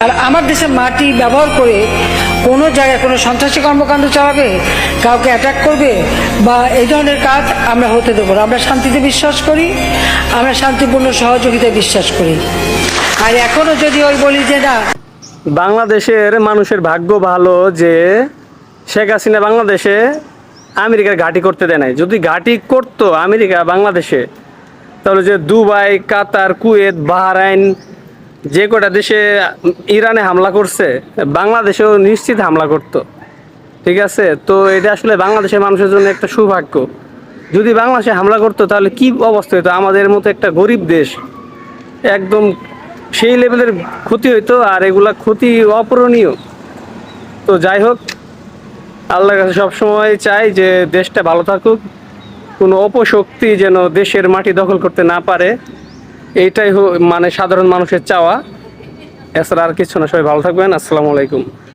আর আমার দেশের মাটি ব্যবহার করে কোনো জায়গায় কোনো সন্ত্রাসী কর্মকাণ্ড চালাবে, কাউকে অ্যাটাক করবে বা এই ধরনের কাজ আমরা হতে দেবো না। আমরা শান্তিতে বিশ্বাস করি, আমরা শান্তিপূর্ণ সহযোগিতায় বিশ্বাস করি। আর এখনো যদি ওই বলি যে না, বাংলাদেশের মানুষের ভাগ্য ভালো যে শেখ হাসিনা বাংলাদেশে আমেরিকার ঘাঁটি করতে দেয় নাই। যদি ঘাঁটি করতো আমেরিকা বাংলাদেশে, তাহলে যে দুবাই, কাতার, কুয়েত, বাহরাইন যে কটা দেশে ইরানে হামলা করছে, বাংলাদেশেও নিশ্চিত হামলা করত। ঠিক আছে, তো এটা আসলে বাংলাদেশের মানুষের জন্য একটা সৌভাগ্য। যদি বাংলাদেশে হামলা করতো তাহলে কি অবস্থা হতো? আমাদের মতো একটা গরিব দেশ একদম সেই লেভেলের ক্ষতি হইতো, আর এগুলা ক্ষতি অপূরণীয়। তো যাই হোক, আল্লাহর কাছে সবসময় চাই যে দেশটা ভালো থাকুক, কোনো অপশক্তি যেন দেশের মাটি দখল করতে না পারে। এইটাই মানে সাধারণ মানুষের চাওয়া, এছাড়া আর কিছু না। সবাই ভালো থাকবেন। আসসালামু আলাইকুম।